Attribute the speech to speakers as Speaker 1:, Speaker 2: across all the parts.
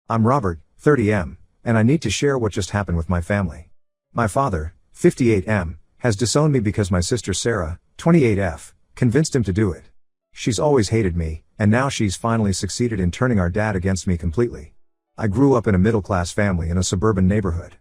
Speaker 1: I'm Robert, 30M, and I need to share what just happened with my family. My father, 58M, has disowned me because my sister Sarah, 28F, convinced him to do it. She's always hated me, and now she's finally succeeded in turning our dad against me completely. I grew up in a middle-class family in a suburban neighborhood.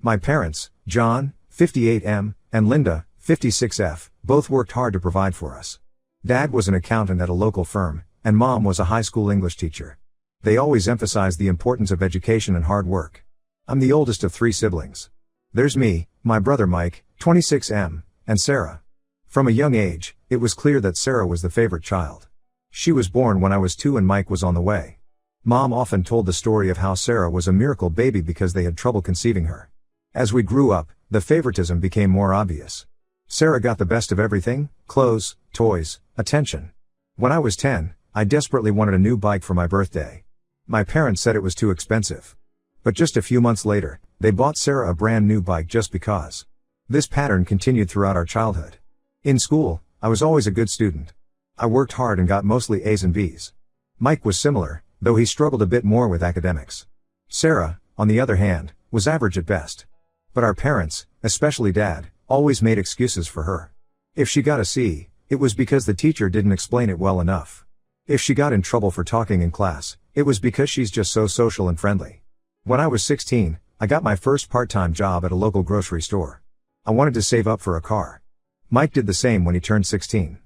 Speaker 1: My parents, John, 58M, and Linda, 56F, both worked hard to provide for us. Dad was an accountant at a local firm, and Mom was a high school English teacher. They always emphasized the importance of education and hard work. I'm the oldest of 3 siblings. There's me, my brother Mike, 26M, and Sarah. From a young age, it was clear that Sarah was the favorite child. She was born when I was 2 and Mike was on the way. Mom often told the story of how Sarah was a miracle baby because they had trouble conceiving her. As we grew up, the favoritism became more obvious. Sarah got the best of everything: clothes, toys, attention. When I was 10, I desperately wanted a new bike for my birthday. My parents said it was too expensive. But just a few months later, they bought Sarah a brand new bike just because. This pattern continued throughout our childhood. In school, I was always a good student. I worked hard and got mostly A's and B's. Mike was similar, though he struggled a bit more with academics. Sarah, on the other hand, was average at best. But our parents, especially Dad, always made excuses for her. If she got a C, it was because the teacher didn't explain it well enough. If she got in trouble for talking in class, it was because she's just so social and friendly. When I was 16, I got my first part-time job at a local grocery store. I wanted to save up for a car. Mike did the same when he turned 16.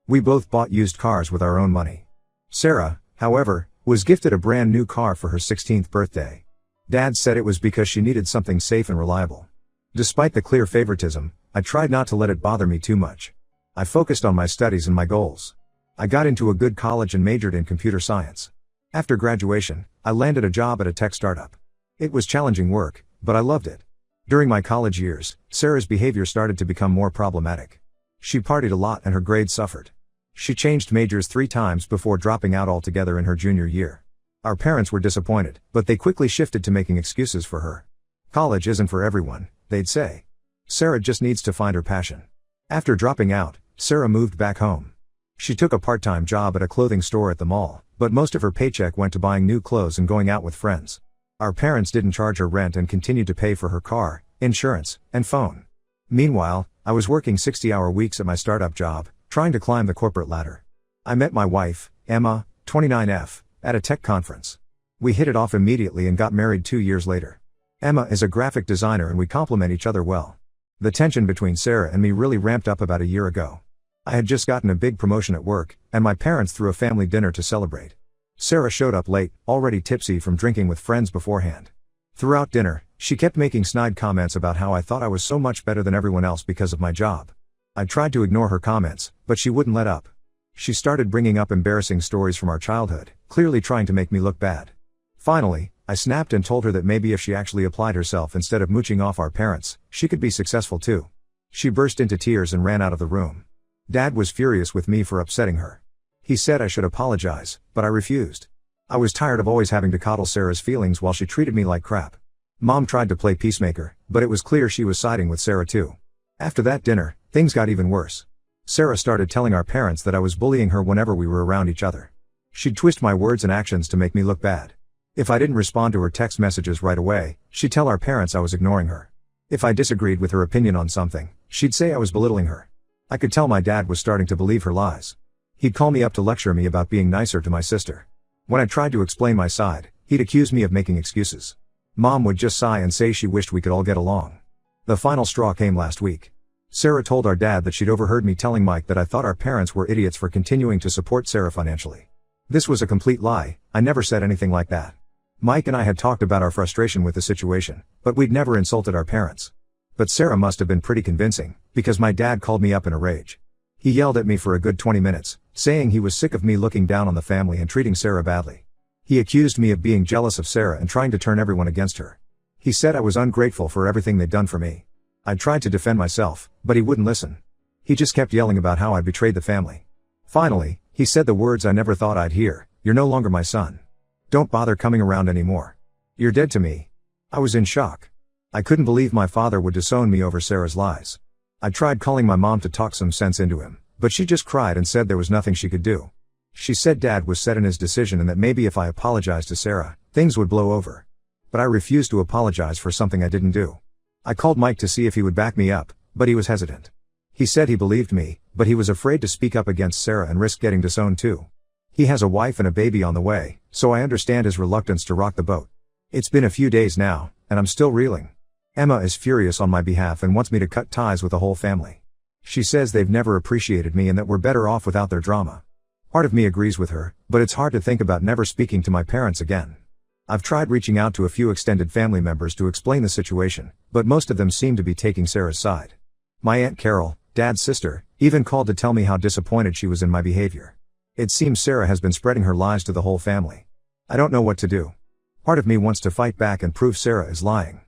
Speaker 1: We both bought used cars with our own money. Sarah, however, was gifted a brand new car for her 16th birthday. Dad said it was because she needed something safe and reliable. Despite the clear favoritism, I tried not to let it bother me too much. I focused on my studies and my goals. I got into a good college and majored in computer science. After graduation, I landed a job at a tech startup. It was challenging work, but I loved it. During my college years, Sarah's behavior started to become more problematic. She partied a lot and her grades suffered. She changed majors 3 times before dropping out altogether in her junior year. Our parents were disappointed, but they quickly shifted to making excuses for her. College isn't for everyone, they'd say. Sarah just needs to find her passion. After dropping out, Sarah moved back home. She took a part-time job at a clothing store at the mall, but most of her paycheck went to buying new clothes and going out with friends. Our parents didn't charge her rent and continued to pay for her car, insurance, and phone. Meanwhile, I was working 60-hour weeks at my startup job, trying to climb the corporate ladder. I met my wife, Emma, 29F, at a tech conference. We hit it off immediately and got married 2 years later. Emma is a graphic designer and we complement each other well. The tension between Sarah and me really ramped up about a year ago. I had just gotten a big promotion at work, and my parents threw a family dinner to celebrate. Sarah showed up late, already tipsy from drinking with friends beforehand. Throughout dinner, she kept making snide comments about how I thought I was so much better than everyone else because of my job. I tried to ignore her comments, but she wouldn't let up. She started bringing up embarrassing stories from our childhood, clearly trying to make me look bad. Finally, I snapped and told her that maybe if she actually applied herself instead of mooching off our parents, she could be successful too. She burst into tears and ran out of the room. Dad was furious with me for upsetting her. He said I should apologize, but I refused. I was tired of always having to coddle Sarah's feelings while she treated me like crap. Mom tried to play peacemaker, but it was clear she was siding with Sarah too. After that dinner, things got even worse. Sarah started telling our parents that I was bullying her whenever we were around each other. She'd twist my words and actions to make me look bad. If I didn't respond to her text messages right away, she'd tell our parents I was ignoring her. If I disagreed with her opinion on something, she'd say I was belittling her. I could tell my dad was starting to believe her lies. He'd call me up to lecture me about being nicer to my sister. When I tried to explain my side, he'd accuse me of making excuses. Mom would just sigh and say she wished we could all get along. The final straw came last week. Sarah told our dad that she'd overheard me telling Mike that I thought our parents were idiots for continuing to support Sarah financially. This was a complete lie, I never said anything like that. Mike and I had talked about our frustration with the situation, but we'd never insulted our parents. But Sarah must have been pretty convincing, because my dad called me up in a rage. He yelled at me for a good 20 minutes, saying he was sick of me looking down on the family and treating Sarah badly. He accused me of being jealous of Sarah and trying to turn everyone against her. He said I was ungrateful for everything they'd done for me. I tried to defend myself, but he wouldn't listen. He just kept yelling about how I betrayed the family. Finally, he said the words I never thought I'd hear: "You're no longer my son. Don't bother coming around anymore. You're dead to me." I was in shock. I couldn't believe my father would disown me over Sarah's lies. I tried calling my mom to talk some sense into him, but she just cried and said there was nothing she could do. She said Dad was set in his decision and that maybe if I apologized to Sarah, things would blow over. But I refused to apologize for something I didn't do. I called Mike to see if he would back me up, but he was hesitant. He said he believed me, but he was afraid to speak up against Sarah and risk getting disowned too. He has a wife and a baby on the way, so I understand his reluctance to rock the boat. It's been a few days now, and I'm still reeling. Emma is furious on my behalf and wants me to cut ties with the whole family. She says they've never appreciated me and that we're better off without their drama. Part of me agrees with her, but it's hard to think about never speaking to my parents again. I've tried reaching out to a few extended family members to explain the situation, but most of them seem to be taking Sarah's side. My Aunt Carol, Dad's sister, even called to tell me how disappointed she was in my behavior. It seems Sarah has been spreading her lies to the whole family. I don't know what to do. Part of me wants to fight back and prove Sarah is lying.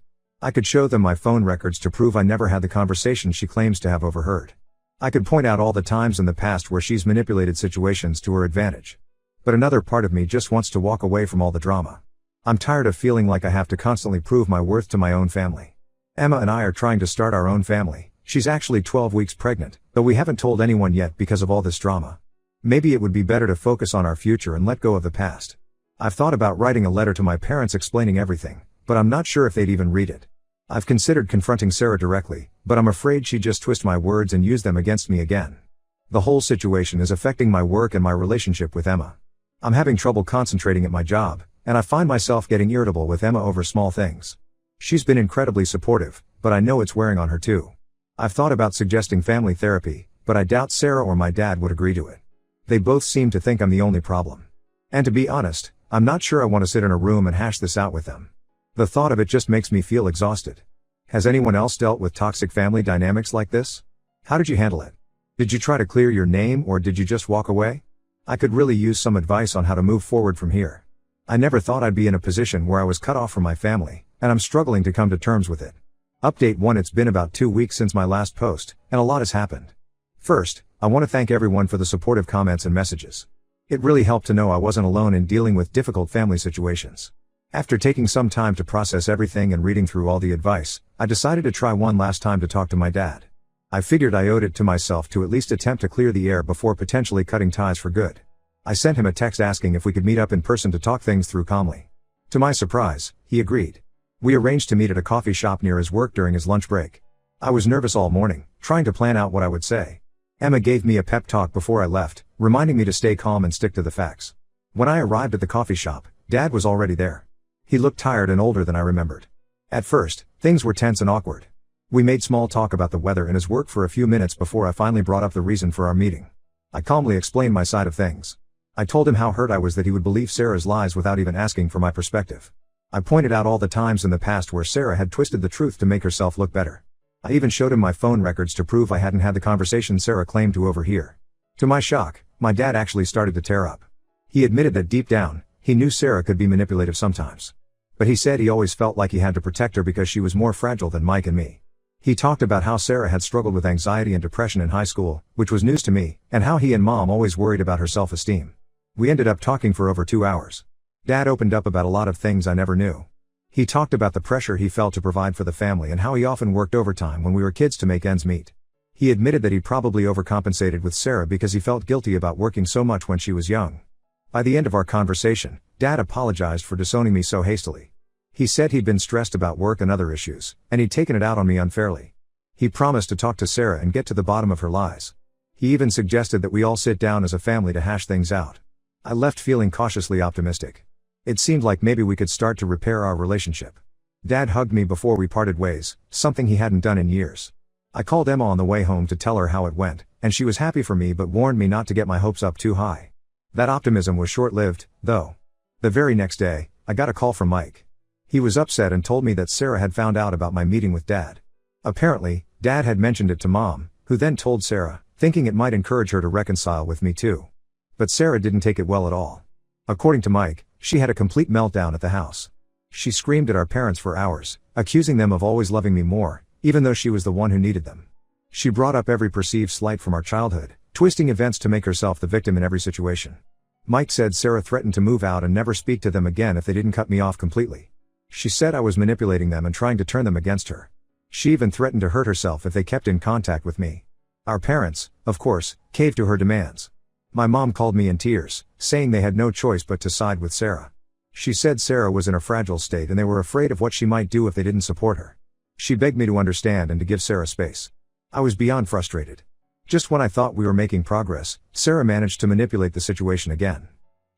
Speaker 1: I could show them my phone records to prove I never had the conversation she claims to have overheard. I could point out all the times in the past where she's manipulated situations to her advantage. But another part of me just wants to walk away from all the drama. I'm tired of feeling like I have to constantly prove my worth to my own family. Emma and I are trying to start our own family. She's actually 12 weeks pregnant, though we haven't told anyone yet because of all this drama. Maybe it would be better to focus on our future and let go of the past. I've thought about writing a letter to my parents explaining everything, but I'm not sure if they'd even read it. I've considered confronting Sarah directly, but I'm afraid she'd just twist my words and use them against me again. The whole situation is affecting my work and my relationship with Emma. I'm having trouble concentrating at my job, and I find myself getting irritable with Emma over small things. She's been incredibly supportive, but I know it's wearing on her too. I've thought about suggesting family therapy, but I doubt Sarah or my dad would agree to it. They both seem to think I'm the only problem. And to be honest, I'm not sure I want to sit in a room and hash this out with them. The thought of it just makes me feel exhausted. Has anyone else dealt with toxic family dynamics like this? How did you handle it? Did you try to clear your name or did you just walk away? I could really use some advice on how to move forward from here. I never thought I'd be in a position where I was cut off from my family, and I'm struggling to come to terms with it. Update 1: It's been about 2 weeks since my last post, and a lot has happened. First, I want to thank everyone for the supportive comments and messages. It really helped to know I wasn't alone in dealing with difficult family situations. After taking some time to process everything and reading through all the advice, I decided to try one last time to talk to my dad. I figured I owed it to myself to at least attempt to clear the air before potentially cutting ties for good. I sent him a text asking if we could meet up in person to talk things through calmly. To my surprise, he agreed. We arranged to meet at a coffee shop near his work during his lunch break. I was nervous all morning, trying to plan out what I would say. Emma gave me a pep talk before I left, reminding me to stay calm and stick to the facts. When I arrived at the coffee shop, Dad was already there. He looked tired and older than I remembered. At first, things were tense and awkward. We made small talk about the weather and his work for a few minutes before I finally brought up the reason for our meeting. I calmly explained my side of things. I told him how hurt I was that he would believe Sarah's lies without even asking for my perspective. I pointed out all the times in the past where Sarah had twisted the truth to make herself look better. I even showed him my phone records to prove I hadn't had the conversation Sarah claimed to overhear. To my shock, my dad actually started to tear up. He admitted that deep down, he knew Sarah could be manipulative sometimes. But he said he always felt like he had to protect her because she was more fragile than Mike and me. He talked about how Sarah had struggled with anxiety and depression in high school, which was news to me, and how he and Mom always worried about her self-esteem. We ended up talking for over 2 hours. Dad opened up about a lot of things I never knew. He talked about the pressure he felt to provide for the family and how he often worked overtime when we were kids to make ends meet. He admitted that he probably overcompensated with Sarah because he felt guilty about working so much when she was young. By the end of our conversation, Dad apologized for disowning me so hastily. He said he'd been stressed about work and other issues, and he'd taken it out on me unfairly. He promised to talk to Sarah and get to the bottom of her lies. He even suggested that we all sit down as a family to hash things out. I left feeling cautiously optimistic. It seemed like maybe we could start to repair our relationship. Dad hugged me before we parted ways, something he hadn't done in years. I called Emma on the way home to tell her how it went, and she was happy for me but warned me not to get my hopes up too high. That optimism was short-lived, though. The very next day, I got a call from Mike. He was upset and told me that Sarah had found out about my meeting with Dad. Apparently, Dad had mentioned it to Mom, who then told Sarah, thinking it might encourage her to reconcile with me too. But Sarah didn't take it well at all. According to Mike, she had a complete meltdown at the house. She screamed at our parents for hours, accusing them of always loving me more, even though she was the one who needed them. She brought up every perceived slight from our childhood, twisting events to make herself the victim in every situation. Mike said Sarah threatened to move out and never speak to them again if they didn't cut me off completely. She said I was manipulating them and trying to turn them against her. She even threatened to hurt herself if they kept in contact with me. Our parents, of course, caved to her demands. My mom called me in tears, saying they had no choice but to side with Sarah. She said Sarah was in a fragile state and they were afraid of what she might do if they didn't support her. She begged me to understand and to give Sarah space. I was beyond frustrated. Just when I thought we were making progress, Sarah managed to manipulate the situation again.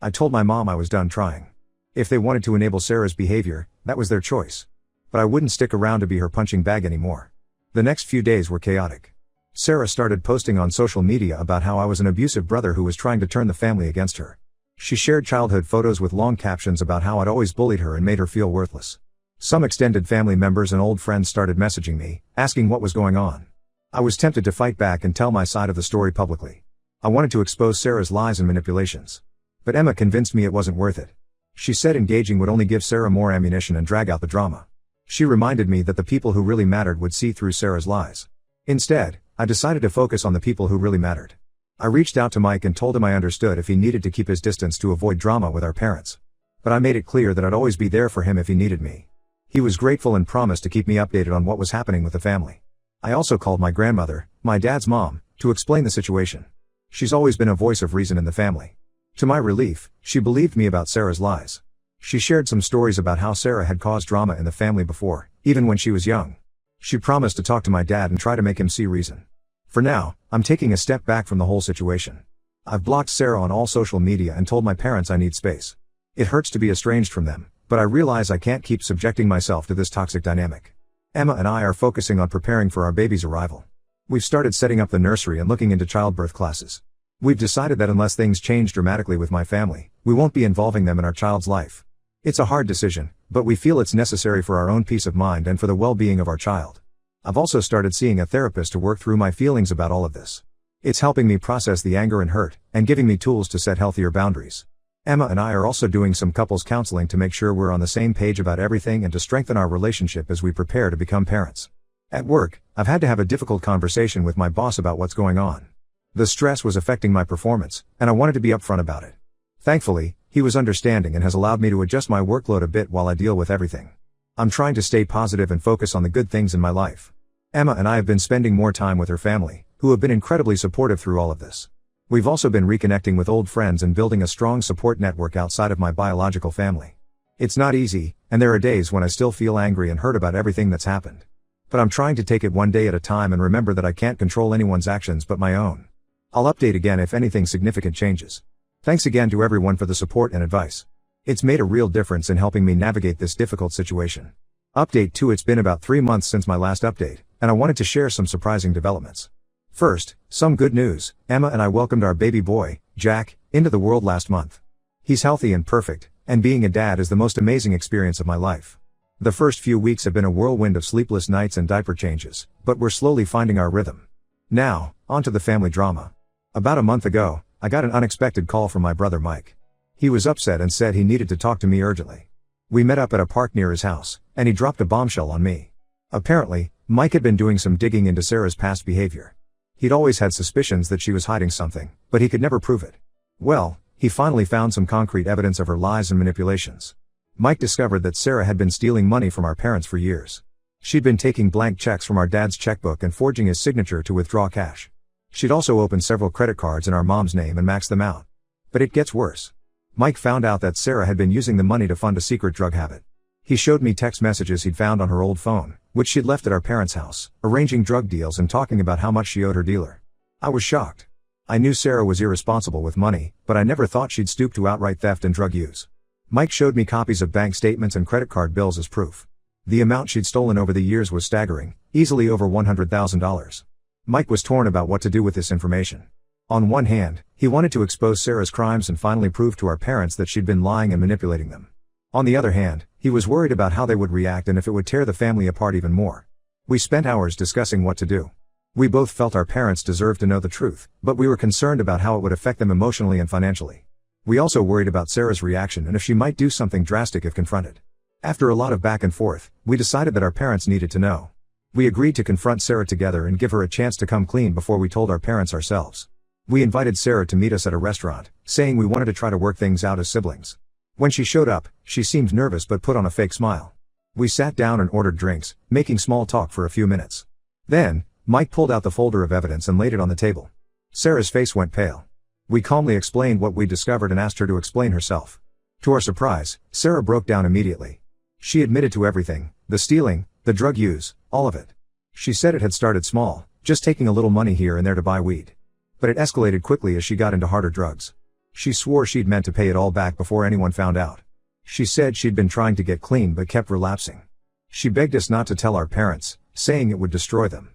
Speaker 1: I told my mom I was done trying. If they wanted to enable Sarah's behavior, that was their choice. But I wouldn't stick around to be her punching bag anymore. The next few days were chaotic. Sarah started posting on social media about how I was an abusive brother who was trying to turn the family against her. She shared childhood photos with long captions about how I'd always bullied her and made her feel worthless. Some extended family members and old friends started messaging me, asking what was going on. I was tempted to fight back and tell my side of the story publicly. I wanted to expose Sarah's lies and manipulations. But Emma convinced me it wasn't worth it. She said engaging would only give Sarah more ammunition and drag out the drama. She reminded me that the people who really mattered would see through Sarah's lies. Instead, I decided to focus on the people who really mattered. I reached out to Mike and told him I understood if he needed to keep his distance to avoid drama with our parents. But I made it clear that I'd always be there for him if he needed me. He was grateful and promised to keep me updated on what was happening with the family. I also called my grandmother, my dad's mom, to explain the situation. She's always been a voice of reason in the family. To my relief, she believed me about Sarah's lies. She shared some stories about how Sarah had caused drama in the family before, even when she was young. She promised to talk to my dad and try to make him see reason. For now, I'm taking a step back from the whole situation. I've blocked Sarah on all social media and told my parents I need space. It hurts to be estranged from them, but I realize I can't keep subjecting myself to this toxic dynamic. Emma and I are focusing on preparing for our baby's arrival. We've started setting up the nursery and looking into childbirth classes. We've decided that unless things change dramatically with my family, we won't be involving them in our child's life. It's a hard decision, but we feel it's necessary for our own peace of mind and for the well-being of our child. I've also started seeing a therapist to work through my feelings about all of this. It's helping me process the anger and hurt, and giving me tools to set healthier boundaries. Emma and I are also doing some couples counseling to make sure we're on the same page about everything and to strengthen our relationship as we prepare to become parents. At work, I've had to have a difficult conversation with my boss about what's going on. The stress was affecting my performance, and I wanted to be upfront about it. Thankfully, he was understanding and has allowed me to adjust my workload a bit while I deal with everything. I'm trying to stay positive and focus on the good things in my life. Emma and I have been spending more time with her family, who have been incredibly supportive through all of this. We've also been reconnecting with old friends and building a strong support network outside of my biological family. It's not easy, and there are days when I still feel angry and hurt about everything that's happened. But I'm trying to take it one day at a time and remember that I can't control anyone's actions but my own. I'll update again if anything significant changes. Thanks again to everyone for the support and advice. It's made a real difference in helping me navigate this difficult situation. Update 2: It's been about 3 months since my last update, and I wanted to share some surprising developments. First, some good news. Emma and I welcomed our baby boy, Jack, into the world last month. He's healthy and perfect, and being a dad is the most amazing experience of my life. The first few weeks have been a whirlwind of sleepless nights and diaper changes, but we're slowly finding our rhythm. Now, on to the family drama. About a month ago, I got an unexpected call from my brother Mike. He was upset and said he needed to talk to me urgently. We met up at a park near his house, and he dropped a bombshell on me. Apparently, Mike had been doing some digging into Sarah's past behavior. He'd always had suspicions that she was hiding something, but he could never prove it. Well, he finally found some concrete evidence of her lies and manipulations. Mike discovered that Sarah had been stealing money from our parents for years. She'd been taking blank checks from our dad's checkbook and forging his signature to withdraw cash. She'd also opened several credit cards in our mom's name and maxed them out. But it gets worse. Mike found out that Sarah had been using the money to fund a secret drug habit. He showed me text messages he'd found on her old phone, which she'd left at our parents' house, arranging drug deals and talking about how much she owed her dealer. I was shocked. I knew Sarah was irresponsible with money, but I never thought she'd stoop to outright theft and drug use. Mike showed me copies of bank statements and credit card bills as proof. The amount she'd stolen over the years was staggering, easily over $100,000. Mike was torn about what to do with this information. On one hand, he wanted to expose Sarah's crimes and finally prove to our parents that she'd been lying and manipulating them. On the other hand, he was worried about how they would react and if it would tear the family apart even more. We spent hours discussing what to do. We both felt our parents deserved to know the truth, but we were concerned about how it would affect them emotionally and financially. We also worried about Sarah's reaction and if she might do something drastic if confronted. After a lot of back and forth, we decided that our parents needed to know. We agreed to confront Sarah together and give her a chance to come clean before we told our parents ourselves. We invited Sarah to meet us at a restaurant, saying we wanted to try to work things out as siblings. When she showed up, she seemed nervous but put on a fake smile. We sat down and ordered drinks, making small talk for a few minutes. Then, Mike pulled out the folder of evidence and laid it on the table. Sarah's face went pale. We calmly explained what we discovered and asked her to explain herself. To our surprise, Sarah broke down immediately. She admitted to everything, the stealing, the drug use, all of it. She said it had started small, just taking a little money here and there to buy weed. But it escalated quickly as she got into harder drugs. She swore she'd meant to pay it all back before anyone found out. She said she'd been trying to get clean but kept relapsing. She begged us not to tell our parents, saying it would destroy them.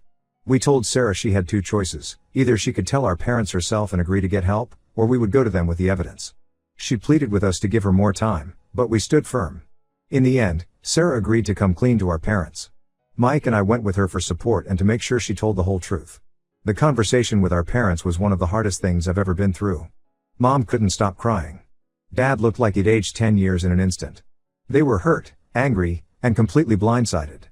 Speaker 1: We told Sarah she had two choices: either she could tell our parents herself and agree to get help, or we would go to them with the evidence. She pleaded with us to give her more time, but we stood firm. In the end, Sarah agreed to come clean to our parents. Mike and I went with her for support and to make sure she told the whole truth. The conversation with our parents was one of the hardest things I've ever been through. Mom couldn't stop crying. Dad looked like he'd aged 10 years in an instant. They were hurt, angry, and completely blindsided.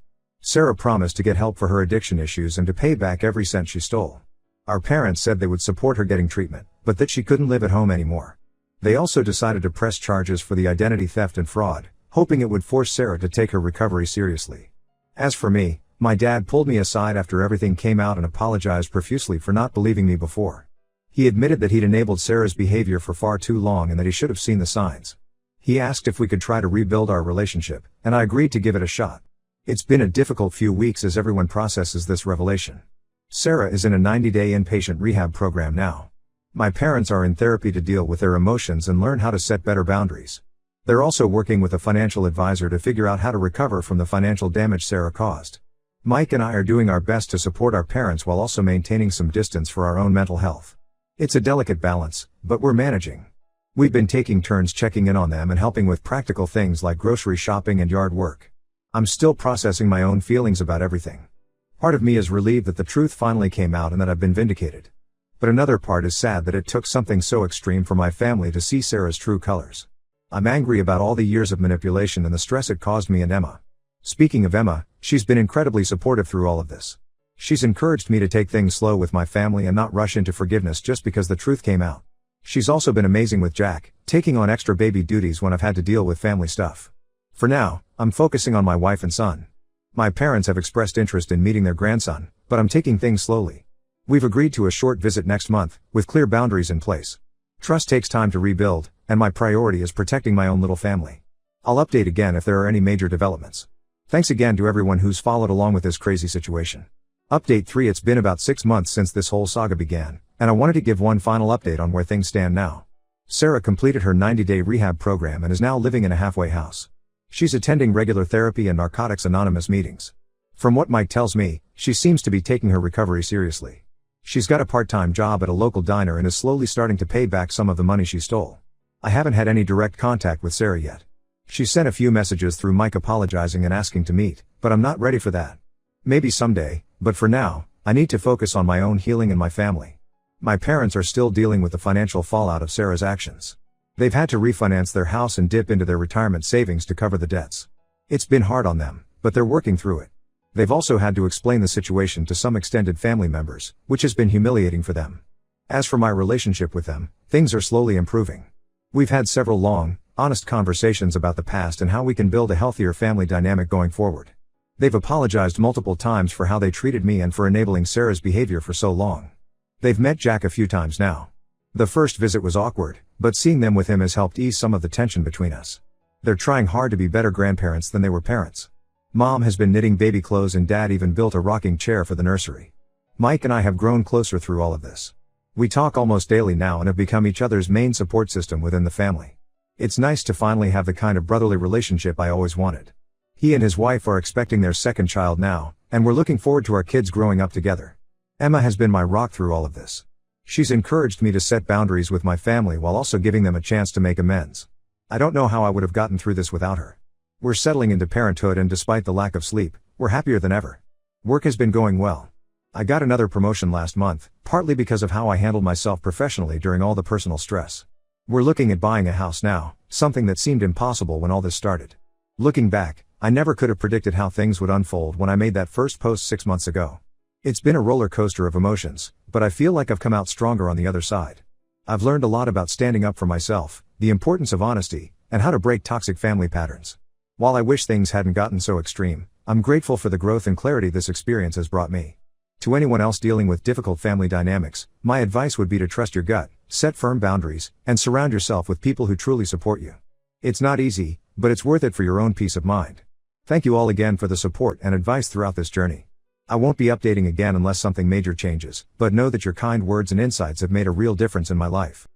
Speaker 1: Sarah promised to get help for her addiction issues and to pay back every cent she stole. Our parents said they would support her getting treatment, but that she couldn't live at home anymore. They also decided to press charges for the identity theft and fraud, hoping it would force Sarah to take her recovery seriously. As for me, my dad pulled me aside after everything came out and apologized profusely for not believing me before. He admitted that he'd enabled Sarah's behavior for far too long and that he should have seen the signs. He asked if we could try to rebuild our relationship, and I agreed to give it a shot. It's been a difficult few weeks as everyone processes this revelation. Sarah is in a 90-day inpatient rehab program now. My parents are in therapy to deal with their emotions and learn how to set better boundaries. They're also working with a financial advisor to figure out how to recover from the financial damage Sarah caused. Mike and I are doing our best to support our parents while also maintaining some distance for our own mental health. It's a delicate balance, but we're managing. We've been taking turns checking in on them and helping with practical things like grocery shopping and yard work. I'm still processing my own feelings about everything. Part of me is relieved that the truth finally came out and that I've been vindicated. But another part is sad that it took something so extreme for my family to see Sarah's true colors. I'm angry about all the years of manipulation and the stress it caused me and Emma. Speaking of Emma, she's been incredibly supportive through all of this. She's encouraged me to take things slow with my family and not rush into forgiveness just because the truth came out. She's also been amazing with Jack, taking on extra baby duties when I've had to deal with family stuff. For now, I'm focusing on my wife and son. My parents have expressed interest in meeting their grandson, but I'm taking things slowly. We've agreed to a short visit next month, with clear boundaries in place. Trust takes time to rebuild, and my priority is protecting my own little family. I'll update again if there are any major developments. Thanks again to everyone who's followed along with this crazy situation. Update 3: It's been about 6 months since this whole saga began, and I wanted to give one final update on where things stand now. Sarah completed her 90-day rehab program and is now living in a halfway house. She's attending regular therapy and Narcotics Anonymous meetings. From what Mike tells me, she seems to be taking her recovery seriously. She's got a part-time job at a local diner and is slowly starting to pay back some of the money she stole. I haven't had any direct contact with Sarah yet. She sent a few messages through Mike apologizing and asking to meet, but I'm not ready for that. Maybe someday, but for now, I need to focus on my own healing and my family. My parents are still dealing with the financial fallout of Sarah's actions. They've had to refinance their house and dip into their retirement savings to cover the debts. It's been hard on them, but they're working through it. They've also had to explain the situation to some extended family members, which has been humiliating for them. As for my relationship with them, things are slowly improving. We've had several long, honest conversations about the past and how we can build a healthier family dynamic going forward. They've apologized multiple times for how they treated me and for enabling Sarah's behavior for so long. They've met Jack a few times now. The first visit was awkward, but seeing them with him has helped ease some of the tension between us. They're trying hard to be better grandparents than they were parents. Mom has been knitting baby clothes and Dad even built a rocking chair for the nursery. Mike and I have grown closer through all of this. We talk almost daily now and have become each other's main support system within the family. It's nice to finally have the kind of brotherly relationship I always wanted. He and his wife are expecting their second child now, and we're looking forward to our kids growing up together. Emma has been my rock through all of this. She's encouraged me to set boundaries with my family while also giving them a chance to make amends. I don't know how I would have gotten through this without her. We're settling into parenthood and despite the lack of sleep, we're happier than ever. Work has been going well. I got another promotion last month, partly because of how I handled myself professionally during all the personal stress. We're looking at buying a house now, something that seemed impossible when all this started. Looking back, I never could have predicted how things would unfold when I made that first post 6 months ago. It's been a roller coaster of emotions, but I feel like I've come out stronger on the other side. I've learned a lot about standing up for myself, the importance of honesty, and how to break toxic family patterns. While I wish things hadn't gotten so extreme, I'm grateful for the growth and clarity this experience has brought me. To anyone else dealing with difficult family dynamics, my advice would be to trust your gut, set firm boundaries, and surround yourself with people who truly support you. It's not easy, but it's worth it for your own peace of mind. Thank you all again for the support and advice throughout this journey. I won't be updating again unless something major changes, but know that your kind words and insights have made a real difference in my life.